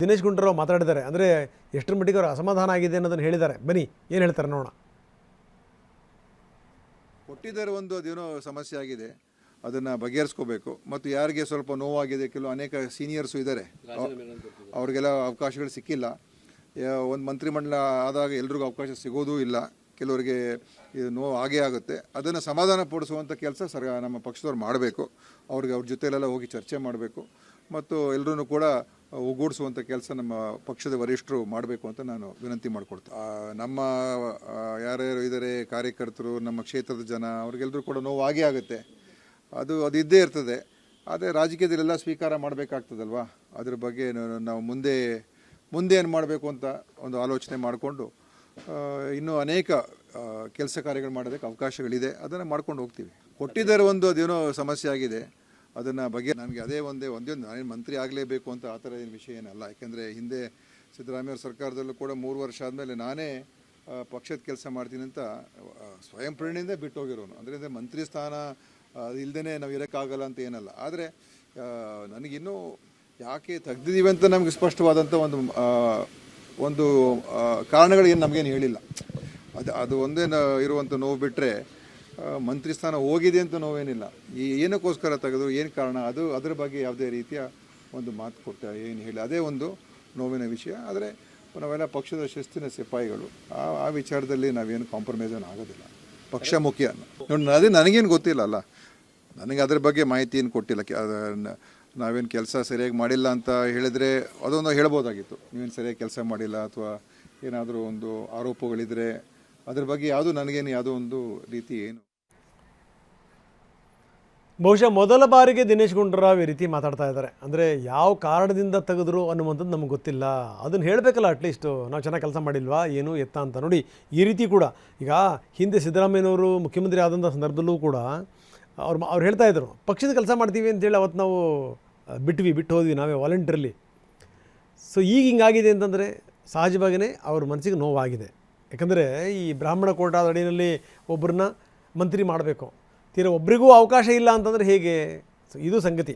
ದಿನೇಶ್ ಗುಂಡೂರಾವ್ ಮಾತಾಡಿದ್ದಾರೆ. ಅಂದರೆ ಎಷ್ಟರ ಮಟ್ಟಿಗೆ ಅವರು ಅಸಮಾಧಾನ ಆಗಿದೆ ಅನ್ನೋದನ್ನು ಹೇಳಿದ್ದಾರೆ. ಬನ್ನಿ ಏನು ಹೇಳ್ತಾರೆ ನೋಡೋಣ. ಕೊಟ್ಟಿದ್ದಾರೆ ಒಂದು ಅದೇನೋ ಸಮಸ್ಯೆ ಆಗಿದೆ, ಅದನ್ನು ಬಗೆಹರಿಸ್ಕೋಬೇಕು. ಮತ್ತು ಯಾರಿಗೆ ಸ್ವಲ್ಪ ನೋವಾಗಿದೆ, ಕೆಲವು ಅನೇಕ ಸೀನಿಯರ್ಸು ಇದ್ದಾರೆ, ಅವ್ರಿಗೆಲ್ಲ ಅವಕಾಶಗಳು ಸಿಕ್ಕಿಲ್ಲ. ಒಂದು ಮಂತ್ರಿಮಂಡಲ ಆದಾಗ ಎಲ್ರಿಗೂ ಅವಕಾಶ ಸಿಗೋದೂ ಇಲ್ಲ, ಕೆಲವರಿಗೆ ನೋವು ಆಗೇ ಆಗುತ್ತೆ. ಅದನ್ನು ಸಮಾಧಾನ ಪಡಿಸುವಂಥ ಕೆಲಸ ನಮ್ಮ ಪಕ್ಷದವ್ರು ಮಾಡಬೇಕು. ಅವ್ರ ಜೊತೆಲೆಲ್ಲ ಹೋಗಿ ಚರ್ಚೆ ಮಾಡಬೇಕು ಮತ್ತು ಎಲ್ಲರೂ ಕೂಡ ಒಗ್ಗೂಡಿಸುವಂಥ ಕೆಲಸ ನಮ್ಮ ಪಕ್ಷದ ವರಿಷ್ಠರು ಮಾಡಬೇಕು ಅಂತ ನಾನು ವಿನಂತಿ ಮಾಡಿಕೊಡ್ತೀನಿ. ನಮ್ಮ ಯಾರ್ಯಾರು ಇದ್ದಾರೆ ಕಾರ್ಯಕರ್ತರು, ನಮ್ಮ ಕ್ಷೇತ್ರದ ಜನ, ಅವ್ರಿಗೆಲ್ಲರೂ ಕೂಡ ನೋವು ಆಗೇ ಆಗುತ್ತೆ. ಅದು ಇದ್ದೇ ಇರ್ತದೆ. ಆದರೆ ರಾಜಕೀಯದಲ್ಲೆಲ್ಲ ಸ್ವೀಕಾರ ಮಾಡಬೇಕಾಗ್ತದಲ್ವ, ಅದ್ರ ಬಗ್ಗೆ ನಾವು ಮುಂದೆ ಏನು ಮಾಡಬೇಕು ಅಂತ ಒಂದು ಆಲೋಚನೆ ಮಾಡಿಕೊಂಡು ಇನ್ನೂ ಅನೇಕ ಕೆಲಸ ಕಾರ್ಯಗಳು ಮಾಡೋದಕ್ಕೆ ಅವಕಾಶಗಳಿದೆ, ಅದನ್ನು ಮಾಡ್ಕೊಂಡು ಹೋಗ್ತೀವಿ. ಕೊಟ್ಟಿದ್ದಾರೆ ಒಂದು ಅದೇನೋ ಸಮಸ್ಯೆ ಆಗಿದೆ, ಅದನ್ನು ಬಗ್ಗೆ ನನಗೆ ಅದೇ ಒಂದೇ ನಾನೇನು ಮಂತ್ರಿ ಆಗಲೇಬೇಕು ಅಂತ ಆ ಥರ ಏನು ವಿಷಯ ಏನಲ್ಲ. ಯಾಕೆಂದರೆ ಹಿಂದೆ ಸಿದ್ದರಾಮಯ್ಯ ಸರ್ಕಾರದಲ್ಲೂ ಕೂಡ 3 ವರ್ಷ ಆದಮೇಲೆ ನಾನೇ ಪಕ್ಷದ ಕೆಲಸ ಮಾಡ್ತೀನಿ ಅಂತ ಸ್ವಯಂ ಪ್ರೇರಣೆಯಿಂದ ಬಿಟ್ಟು ಹೋಗಿರೋನು. ಅಂದರೆ ಮಂತ್ರಿ ಸ್ಥಾನ ಇಲ್ಲದೇ ನಾವು ಇರೋಕ್ಕಾಗಲ್ಲ ಅಂತ ಏನಲ್ಲ. ಆದರೆ ನನಗಿನ್ನೂ ಯಾಕೆ ತೆಗ್ದಿದ್ದೀವಿ ಅಂತ ನಮಗೆ ಸ್ಪಷ್ಟವಾದಂಥ ಒಂದು ಕಾರಣಗಳು ಏನು ನಮಗೇನು ಹೇಳಿಲ್ಲ. ಅದು ಒಂದೇ ಇರುವಂಥ ನೋವು ಬಿಟ್ಟರೆ ಮಂತ್ರಿ ಸ್ಥಾನ ಹೋಗಿದೆ ಅಂತ ನೋವೇನಿಲ್ಲ. ಏನಕ್ಕೋಸ್ಕರ ತೆಗೆದು ಏನು ಕಾರಣ ಅದರ ಬಗ್ಗೆ ಯಾವುದೇ ರೀತಿಯ ಒಂದು ಮಾತು ಕೊಡ್ತಾ ಏನು ಹೇಳಿ, ಅದೇ ಒಂದು ನೋವಿನ ವಿಷಯ. ಆದರೆ ನಾವೆಲ್ಲ ಪಕ್ಷದ ಶಿಸ್ತಿನ ಸಿಪಾಯಿಗಳು, ಆ ವಿಚಾರದಲ್ಲಿ ನಾವೇನು ಕಾಂಪ್ರಮೈಸ್ ಆಗೋದಿಲ್ಲ. ಪಕ್ಷ ಮುಖ್ಯ ನೋಡಿ. ಅದೇ ನನಗೇನು ಗೊತ್ತಿಲ್ಲ ಅಲ್ಲ, ನನಗೆ ಅದ್ರ ಬಗ್ಗೆ ಮಾಹಿತಿ ಏನು ಕೊಟ್ಟಿಲ್ಲ. ನಾವೇನು ಕೆಲಸ ಸರಿಯಾಗಿ ಮಾಡಿಲ್ಲ ಅಂತ ಹೇಳಿದರೆ ಅದೊಂದು ಹೇಳ್ಬೋದಾಗಿತ್ತು. ನೀವೇನು ಸರಿಯಾಗಿ ಕೆಲಸ ಮಾಡಿಲ್ಲ ಅಥವಾ ಏನಾದರೂ ಒಂದು ಆರೋಪಗಳಿದ್ರೆ ಅದ್ರ ಬಗ್ಗೆ ಯಾವುದೋ ಒಂದು ರೀತಿ ಏನು. ಬಹುಶಃ ಮೊದಲ ಬಾರಿಗೆ ದಿನೇಶ್ ಗುಂಡೂರಾವ್ ಈ ರೀತಿ ಮಾತಾಡ್ತಾ ಇದ್ದಾರೆ. ಅಂದರೆ ಯಾವ ಕಾರಣದಿಂದ ತೆಗೆದ್ರು ಅನ್ನುವಂಥದ್ದು ನಮ್ಗೆ ಗೊತ್ತಿಲ್ಲ, ಅದನ್ನು ಹೇಳಬೇಕಲ್ಲ. ಅಟ್ಲೀಸ್ಟು ನಾವು ಚೆನ್ನಾಗಿ ಕೆಲಸ ಮಾಡಿಲ್ವಾ ಏನು ಎತ್ತ ಅಂತ. ನೋಡಿ ಈ ರೀತಿ ಕೂಡ ಈಗ ಹಿಂದೆ ಸಿದ್ದರಾಮಯ್ಯನವರು ಮುಖ್ಯಮಂತ್ರಿ ಆದಂಥ ಸಂದರ್ಭದಲ್ಲೂ ಕೂಡ ಅವ್ರು ಹೇಳ್ತಾಯಿದ್ರು ಪಕ್ಷದ ಕೆಲಸ ಮಾಡ್ತೀವಿ ಅಂತೇಳಿ ಅವತ್ತು ನಾವು ಬಿಟ್ಟು ಹೋದ್ವಿ ನಾವೇ ವಾಲಂಟಿಯರ್ಲಿ. ಸೊ ಈಗ ಹಿಂಗಾಗಿದೆ ಅಂತಂದರೆ ಸಹಜವಾಗಿಯೇ ಅವ್ರ ಮನಸ್ಸಿಗೆ ನೋವಾಗಿದೆ. ಯಾಕಂದರೆ ಈ ಬ್ರಾಹ್ಮಣ ಕೋಟಾದ ಅಡಿಯಲ್ಲಿ ಒಬ್ಬರನ್ನ ಮಂತ್ರಿ ಮಾಡಬೇಕು, ತೀರಾ ಒಬ್ಬರಿಗೂ ಅವಕಾಶ ಇಲ್ಲ ಅಂತಂದರೆ ಹೇಗೆ? ಸೊ ಇದು ಸಂಗತಿ.